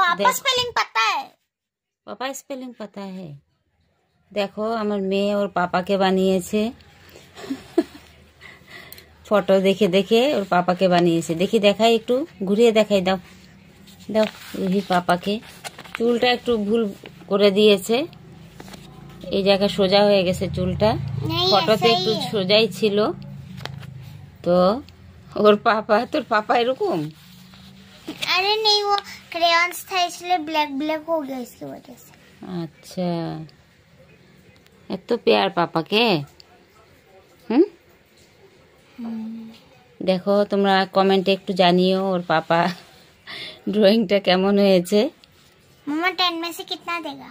पापा स्पेलिंग पता है, पापा स्पेलिंग पता है। দেখো আমার মেয়ে ওর পাপাকে বানিয়েছে, ফটো দেখে দেখে ওর পাপাকে বানিয়েছে। দেখি দেখাই, একটু ঘুরিয়ে দেখাই, দাও দাও রুহি পাপাকে। চুলটা একটু ভুল করে দিয়েছে, এই জায়গা সোজা হয়ে গেছে চুলটা, ফটোতে একটু সোজাই ছিল। তো ওর পাপা, তোর পাপা এরকম? अरे नहीं, वो क्रेयॉन्स था इसलिए ब्लैक ब्लैक हो गया इसकी वजह से। अच्छा, এত প্যার পাপাকে। দেখো তোমরা কমেন্টে একটু জানিও ওর পাপা ड्राइंगটা কেমন হয়েছে। मम्मा 10 में से कितना देगा?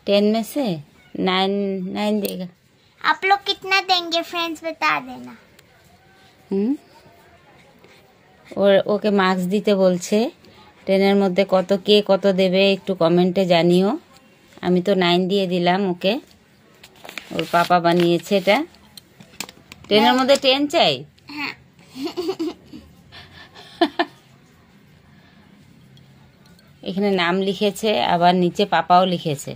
10 में से 9 देगा। आप लोग कितना देंगे फ्रेंड्स बता देना। ওকে মার্কস দিতে বলছে, 10-এর মধ্যে কে কত দেবে একটু কমেন্টে জানিও। আমি তো 9 দিয়ে দিলাম ওকে, ওর পাপা বানিয়েছে এটা। 10-এর মধ্যে 10 চাই। হ্যাঁ। এখানে নাম লিখেছে, আবার নিচে পাপাও লিখেছে।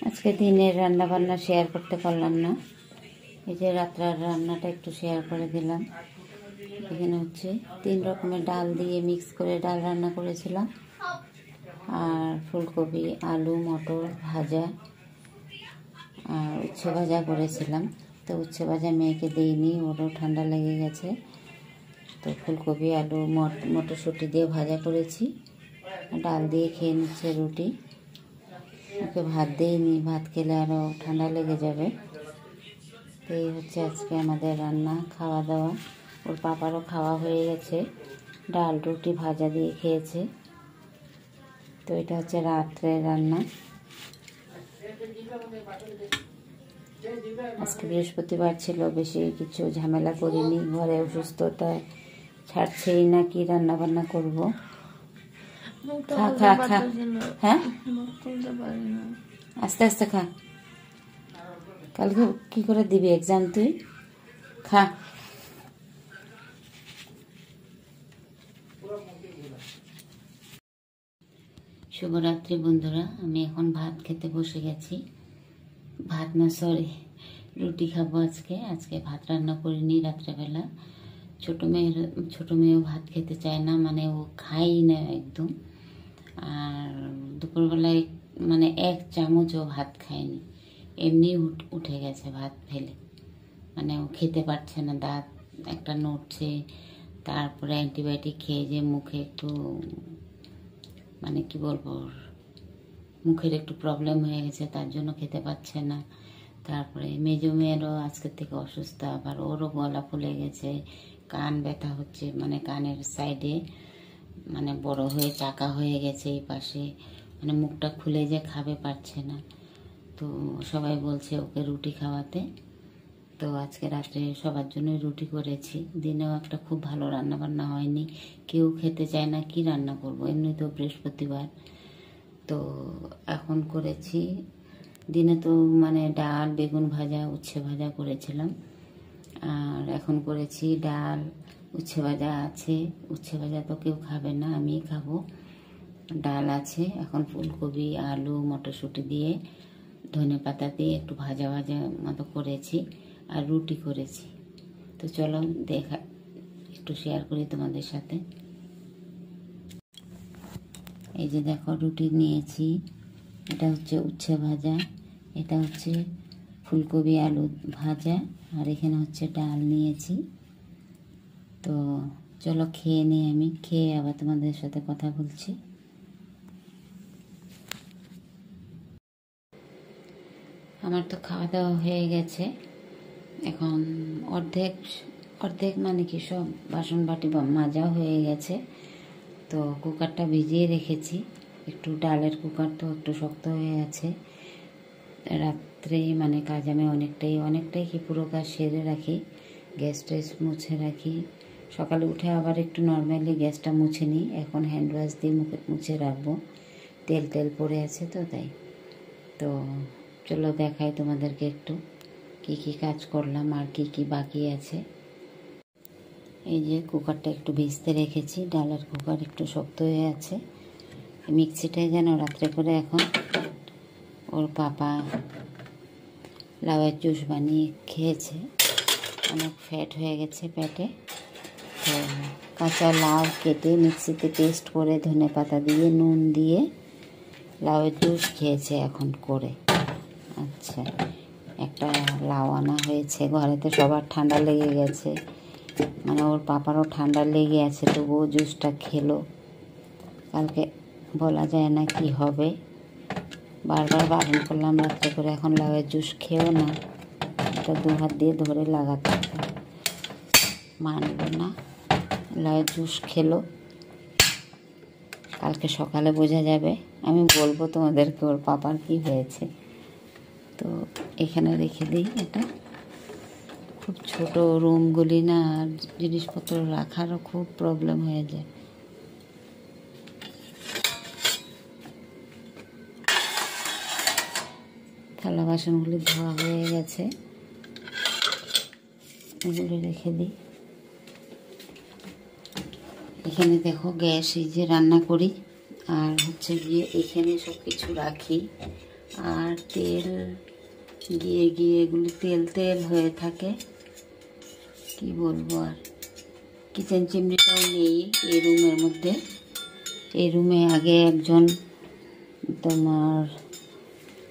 আজকে দিনের রান্না বান্না শেয়ার করতে পারলাম না, এই যে রাত্রের রান্নাটা একটু শেয়ার করে দিলাম। এখানে হচ্ছে 3 রকমের ডাল দিয়ে মিক্স করে ডাল রান্না করেছিলাম, আর ফুলকপি আলু মটর ভাজা, আর উচ্ছে ভাজা করেছিলাম। তো উচ্ছে ভাজা মেয়েকে দিইনি, ওরও ঠান্ডা লেগে গেছে। তো ফুলকপি আলু মটরশুঁটি দিয়ে ভাজা করেছি, ডাল দিয়ে খেয়ে নিচ্ছে রুটি। ওকে ভাত দিইনি, ভাত খেলে আরও ঠান্ডা লেগে যাবে। তো এই হচ্ছে আজকে আমাদের রান্না খাওয়া দাওয়া। ওর পাপারও খাওয়া হয়ে গেছে, ডাল রুটি ভাজা দিয়ে খেয়েছে। তো এটা হচ্ছে রাত্রের রান্না। আজকে বৃহস্পতিবার ছিল, বেশি কিছু ঝামেলা করিনি, ঘরে অসুস্থতা ছাড়ছেই না, কি রান্না বান্না করবো। খা খা খা, হ্যাঁ আস্তে আস্তে খা, কালকে কি করে দিবি এক্সাম তুই, খা। শুভরাত্রি বন্ধুরা, আমি এখন ভাত খেতে বসে গেছি। ভাত না, সরি, রুটি খাবো আজকে ভাত রান্না করিনি রাত্রেবেলা। ছোট মেয়েও ভাত খেতে চায় না, মানে ও খাই না একদম। আর দুপুরবেলায় মানে 1 চামচও ভাত খায়নি, এমনি উঠে গেছে ভাত ফেলে, মানে ও খেতে পারছে না, দাঁত একটা নড়ছে। তারপরে অ্যান্টিবায়োটিক খেয়ে যে মুখে একটু মানে কি বলবো, মুখের একটু প্রবলেম হয়ে গেছে, তার জন্য খেতে পাচ্ছে না। তারপরে মেজো মেয়েরও আজকের থেকে অসুস্থ, আবার ওরও গলা ফুলে গেছে, কান ব্যথা হচ্ছে, মানে কানের সাইডে মানে বড় হয়ে চাকা হয়ে গেছে এই পাশে, মানে মুখটা খুলে যে খাবে পারছে না। তো সবাই বলছে ওকে রুটি খাওয়াতে। তো আজকে রাত্রে সবার জন্য রুটি করেছি। দিনেও একটা খুব ভালো রান্না বান্না হয়নি, কেউ খেতে চায় না, কি রান্না করব, এমনি তো বৃহস্পতিবার। তো এখন করেছি, দিনে তো মানে ডাল বেগুন ভাজা উচ্ছে ভাজা করেছিলাম, আর এখন করেছি ডাল উচ্ছে ভাজা আছে। উচ্ছে ভাজা তো কেউ খাবে না, আমিই খাবো। ডাল আছে, এখন ফুলকপি আলু মটরশুঁটি দিয়ে ধনে পাতা দিয়ে একটু ভাজা ভাজা মতো করেছি, আর রুটি করেছি। তো চলো একটু শেয়ার করি তোমাদের সাথে। এই যে দেখো রুটি নিয়েছি, এটা হচ্ছে উচ্ছে ভাজা, এটা হচ্ছে ফুলকপি আলু ভাজা, আর এখানে হচ্ছে ডাল নিয়েছি। তো চলো খেয়ে নিই, আমি খেয়ে আবার তোমাদের সাথে কথা বলছি। আমার তো খাওয়া দাওয়া হয়ে গেছে, এখন অর্ধেক মানে কি সব বাসন বাটি মাজা হয়ে গেছে। তো কুকারটা ভিজিয়ে রেখেছি, একটু ডালের কুকার তো একটু শক্ত হয়ে আছে। রাত্রে মানে কাজ আমি অনেকটাই কি পুরো কাজ সেরে রাখি, গ্যাস ট্যাস মুছে রাখি। সকালে উঠে আবার একটু নর্মালি গ্যাসটা মুছে নিই, এখন হ্যান্ড ওয়াশ দিয়ে মুছে রাখবো, তেল পড়ে আছে তো তাই। তো চলো দেখাই তোমাদেরকে একটু কি কাজ করলাম আর কি বাকি আছে। এই যে কুকারটা একটু ভিজতে রেখেছি, ডালের কুকার একটু শক্ত হয়ে আছে। মিক্সিটাই যেন রাত্রে করে এখন ওর পাপা লাউয়ের জুস বানিয়ে খেয়েছে, অনেক ফ্যাট হয়ে গেছে পেটে। তো কাঁচা লাউ কেটে মিক্সিতে পেস্ট করে ধনেপাতা দিয়ে নুন দিয়ে লাউয়ের জুস খেয়েছে এখন করে। আচ্ছা, একটা লাউ আনা হয়েছে ঘরেতে, সবার ঠান্ডা লেগে গেছে, মানে ওর পাপারও ঠান্ডা লেগে আছে, তবুও জুসটা খেলো। কালকে বলা যায় না কি হবে, বারবার বারণ করলাম রাত্রে করে এখন লাউয়ের জুস খেও না, এটা 2 হাত দিয়ে ধরে লাগাতে হবে। মানলো না, লাউয়ের জুস খেলো। কালকে সকালে বোঝা যাবে, আমি বলবো তোমাদেরকে ওর পাপার কি হয়েছে। তো এখানে রেখে দিই। এটা খুব ছোট রুমগুলি না, আর জিনিসপত্র রাখারও খুব প্রবলেম হয়ে যায়। থালা বাসনগুলি ধোয়া হয়ে গেছে, এগুলো রেখে দিই। এখানে দেখো গ্যাস, এই যে রান্না করি, আর হচ্ছে গিয়ে এখানে সব কিছু রাখি, আর তেল গিয়ে গিয়ে এগুলি তেল তেল হয়ে থাকে, কি বলবো। আর কিচেন চিমনিটাও নেই এই রুমের মধ্যে। এই রুমে আগে একজন তোমার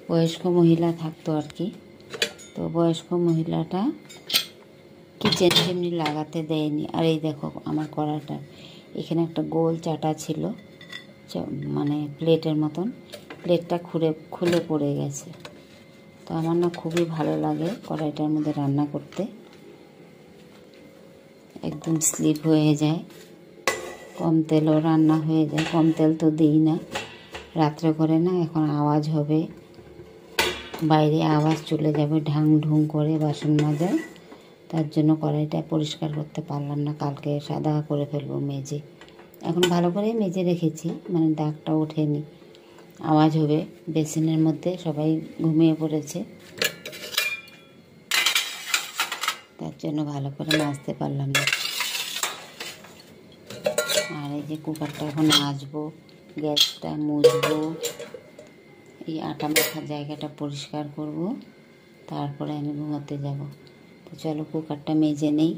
বয়স্ক মহিলা থাকতো আর কি, তো বয়স্ক মহিলাটা কিচেন চিমনি লাগাতে দেয়নি। আর এই দেখো আমার কড়াটা, এখানে একটা গোল চাটা ছিল, মানে প্লেটের মতন, প্লেটটা খুলে পড়ে গেছে। তো আমার না খুবই ভালো লাগে কড়াইটার মধ্যে রান্না করতে, একদম স্লিপ হয়ে যায়, কম তেলও রান্না হয়ে যায়। কম তেল তো দিই না রাত্রে করে না, এখন আওয়াজ হবে, বাইরে আওয়াজ চলে যাবে ঢাং ঢুং করে বাসন মাজায়, তার জন্য কড়াইটা পরিষ্কার করতে পারলাম না। কালকে সাদা করে ফেলবো মেজে, এখন ভালো করে মেজে রেখেছি, মানে দাগটা ওঠেনি। আওয়াজ হবে, বেসিনের মধ্যে সবাই ঘুমিয়ে পড়েছে, তার জন্য ভালো করে মাজতে পারলাম না। আর এই যে কুকারটা এখন মাজবো, গ্যাসটা মুছবো, এই আটা মাখার জায়গাটা পরিষ্কার করব, তারপরে আমি ঘুমাতে যাব। তো চলো কুকারটা মেজে নেই।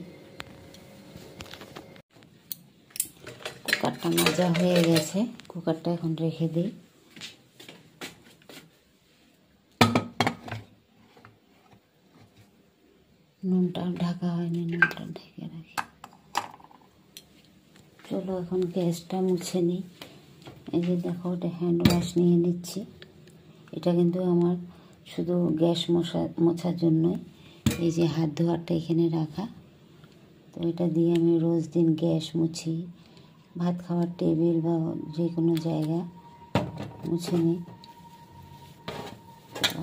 কুকারটা মাজা হয়ে গেছে, কুকারটা এখন রেখে দিই। নুনটা ঢাকা হয়নি, নুনটা ঢেকে রাখি। চলো এখন গ্যাসটা মুছে নিই। এই যে দেখো, ওটা হ্যান্ড ওয়াশ নিয়ে নিচ্ছি। এটা কিন্তু আমার শুধু গ্যাস মোছার জন্যই, এই যে হাত ধোয়ারটা এখানে রাখা, তো এটা দিয়ে আমি রোজ দিন গ্যাস মুছি, ভাত খাওয়ার টেবিল বা যে কোনো জায়গা মুছে নিই। তো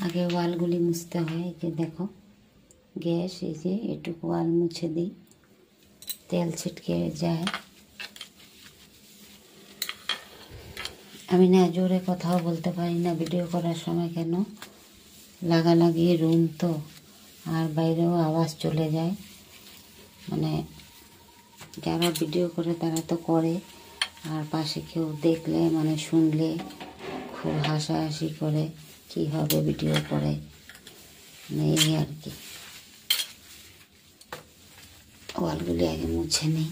আগে ওয়ালগুলি মুছতে হয়। এই যে দেখো গ্যাস, এই যে এটুকু ওয়াল মুছে দিই, তেল ছিটকে যায়। আমি না জোরে কথাও বলতে পারি না ভিডিও করার সময়, কেন লাগালাগি রুম তো, আর বাইরেও আওয়াজ চলে যায়। মানে যারা ভিডিও করে তারা তো করে, আর পাশে কেউ দেখলে মানে শুনলে খুব হাসাহাসি করে, কি হবে ভিডিও করে, এই আর কি। ওয়ালগুলি আগে মুছে নিই।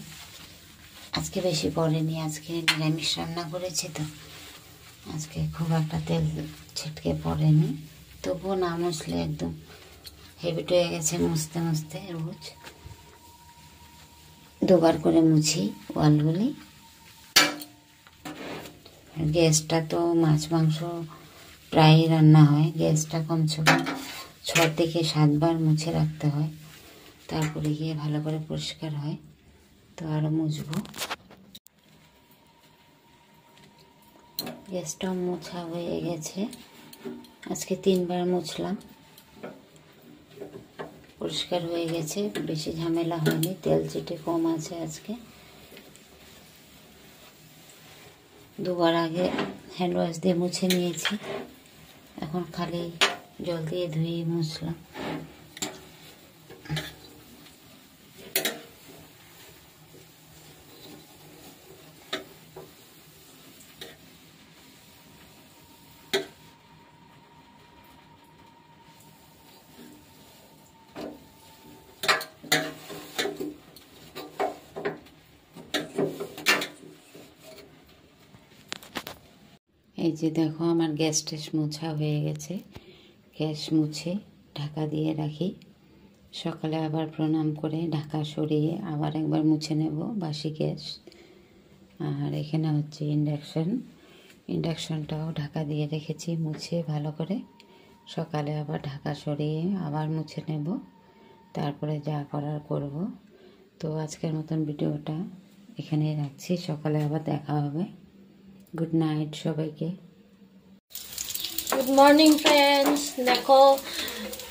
আজকে বেশি পড়েনি, আজকে নিরামিষ রান্না করেছি তো আজকে খুব একটা তেল ছিটকে পড়েনি, তবুও না মুছলে একদম হেভিট হয়ে গেছে মুছতে মুছতে। রোজ 2 বার করে মুছি ওয়ালগুলি। গ্যাসটা তো মাছ মাংস প্রায় রান্না হয়, গ্যাসটা কমসে কম 6 থেকে 7 বার মুছে রাখতে হয়, তারপরে গিয়ে ভালো করে পরিষ্কার হয়। তো আরও মুছবো। গ্যাসটা মোছা হয়ে গেছে, আজকে 3 বার মুছলাম, পরিষ্কার হয়ে গেছে, বেশি ঝামেলা হয়নি, তেল চিটে কম আছে আজকে। 2 বার আগে হ্যান্ড ওয়াশ দিয়ে মুছে নিয়েছি, এখন খালি জল দিয়ে ধুয়ে মুছলাম। এই যে দেখো আমার গ্যাস ট্যাস মোছা হয়ে গেছে। গ্যাস মুছে ঢাকা দিয়ে রাখি, সকালে আবার প্রণাম করে ঢাকা সরিয়ে আবার একবার মুছে নেব বাসি গ্যাস। আর এখানে হচ্ছে ইন্ডাকশনটাও ঢাকা দিয়ে রেখেছি মুছে ভালো করে, সকালে আবার ঢাকা সরিয়ে আবার মুছে নেব, তারপরে যা করার করব। তো আজকের মতন ভিডিওটা এখানেই রাখছি, সকালে আবার দেখা হবে। গুড নাইট সবাইকে। গুড মর্নিং ফ্রেন্ডস, দেখো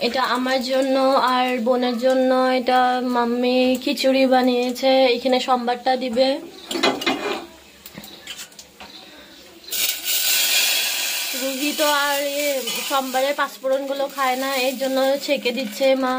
এটা আমার জন্য আর বোনের জন্য এটা মাম্মি খিচুড়ি বানিয়েছে। এখানে সম্বারটা দিবে। রুহি তো আর সোমবারে পাঁচফোড়ন গুলো খায় না, এর জন্য ছেঁকে দিচ্ছে মা।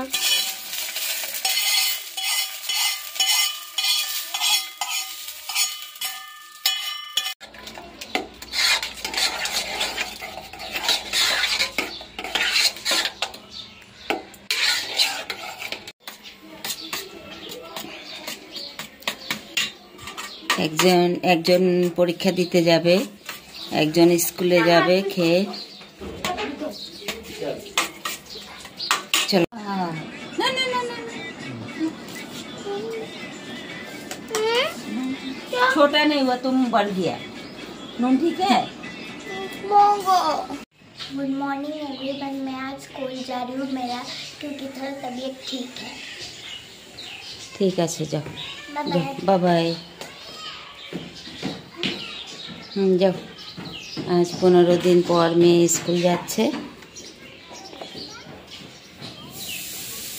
একজন পরীক্ষা দিতে যাবে, একজন স্কুলে যাবে খেয়ে। चलो ना ना ना ना छोटा नहीं हुआ, तुम बढ़ गया। नून ठीक है। गुड मॉर्निंग एवरीवन, मैं आज स्कूल जा रही हूँ मेरा क्योंकि थोड़ा तबीयत ठीक है। ठीक है, जाओ बाय बाय। যাও। আজ 15 দিন পর মেয়ে স্কুল যাচ্ছে।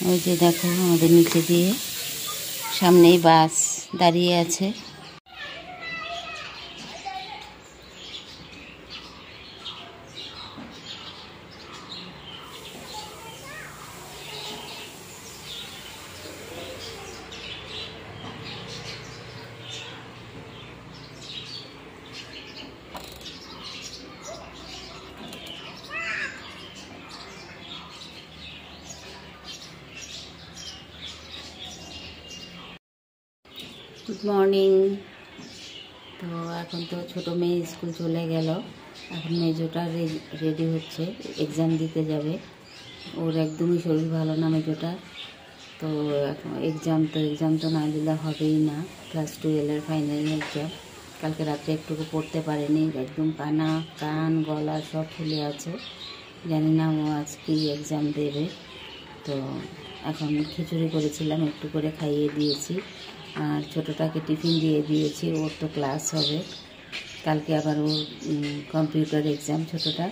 ওই যে দেখো আমাদের নিচে দিয়ে সামনেই বাস দাঁড়িয়ে আছে। Good morning. তো এখন তো ছোটো মেয়ে স্কুল চলে গেল, এখন মেজোটা রেডি হচ্ছে, এক্সাম দিতে যাবে। ওর একদমই শরীর ভালো না মেজোটার, তো এখন এক্সাম তো না দিলে হবেই না। ক্লাস 12-এর ফাইনাল এক্সাম। কালকে রাত্রে একটুকু পড়তে পারেনি, একদম কান গলা সব ফুলে আছে। জানি না ও আজ কি এক্সাম দেবে। তো এখন খিচুড়ি করেছিলাম, একটু করে খাইয়ে দিয়েছি, আর ছোটোটাকে টিফিন দিয়ে দিয়েছি। ওর তো ক্লাস হবে কালকে, আবার ওর কম্পিউটার এক্সাম ছোটোটা,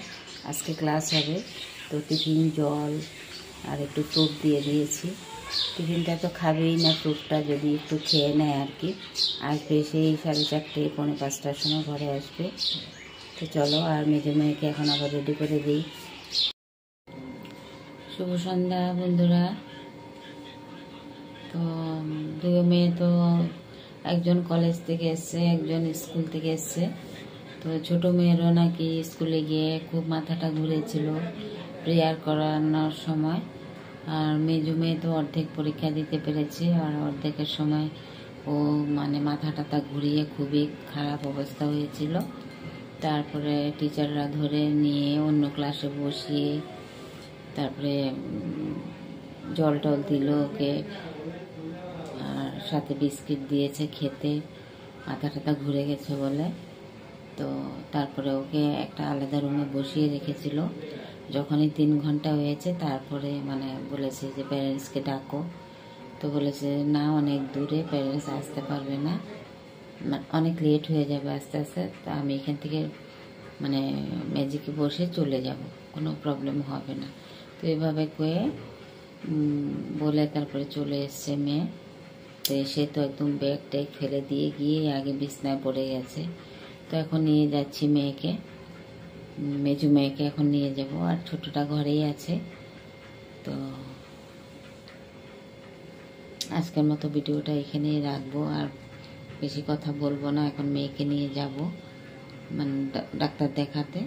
আজকে ক্লাস হবে। তো টিফিন জল আর একটু ফ্রুট দিয়ে দিয়েছি। টিফিনটা তো খাবেই না, ফ্রুটটা যদি একটু খেয়ে নেয় আর কি। আসবে সেই 4:30 পৌনে 5টার সময় ঘরে আসবে। তো চলো, আর মেজো মেয়েকে এখন আবার রেডি করে দিই। শুভ সন্ধ্যা বন্ধুরা। তো দুই মেয়ে তো একজন কলেজ থেকে এসছে, একজন স্কুল থেকে এসছে। তো ছোটো মেয়েরও নাকি স্কুলে গিয়ে খুব মাথাটা ঘুরেছিল প্রেয়ার করানোর সময়। আর মেজো মেয়ে তো অর্ধেক পরীক্ষা দিতে পেরেছে, আর অর্ধেকের সময় ও মানে মাথা টাথা ঘুরিয়ে খুবই খারাপ অবস্থা হয়েছিল। তারপরে টিচাররা ধরে নিয়ে অন্য ক্লাসে বসিয়ে তারপরে জল টল দিল ওকে, আর সাথে বিস্কিট দিয়েছে খেতে, মাথা টাথা ঘুরে গেছে বলে। তো তারপরে ওকে একটা আলাদা রুমে বসিয়ে রেখেছিল। যখনই 3 ঘন্টা হয়েছে তারপরে মানে বলেছে যে প্যারেন্টসকে ডাকো। তো বলেছে না, অনেক দূরে, প্যারেন্টস আসতে পারবে না, অনেক লেট হয়ে যাবে আস্তে আস্তে। তো আমি এখান থেকে মানে ম্যাজিকে বসে চলে যাব, কোনো প্রবলেম হবে না। তো এভাবে কয়ে বলে তারপরে চলে এসছে মেয়ে। তো এসে তো একদম ব্যাগ ট্যাগ ফেলে দিয়ে গিয়ে আগে বিছনায় পড়ে গেছে। তো এখন নিয়ে যাচ্ছি মেয়েকে, মেজো মেয়েকে এখন নিয়ে যাব, আর ছোটটা ঘরেই আছে। তো আজকের মতো ভিডিওটা এখানেই রাখবো, আর বেশি কথা বলবো না। এখন মেয়েকে নিয়ে যাব মানে ডাক্তার দেখাতে।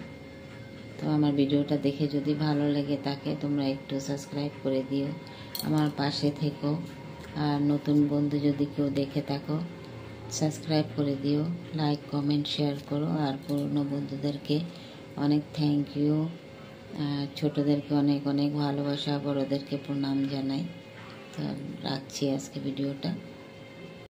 তো আমার ভিডিওটা দেখে যদি ভালো লেগে থাকে তোমরা একটু সাবস্ক্রাইব করে দিও, আমার পাশে থেকো। আর নতুন বন্ধু যদি কেউ দেখে থাকো সাবস্ক্রাইব করে দিও, লাইক কমেন্ট শেয়ার করো, আর পুরনো বন্ধুদেরকে অনেক থ্যাংক ইউ। ছোটদেরকে অনেক অনেক ভালোবাসা, বড়োদেরকে প্রণাম জানাই। তো রাখছি আজকে ভিডিওটা।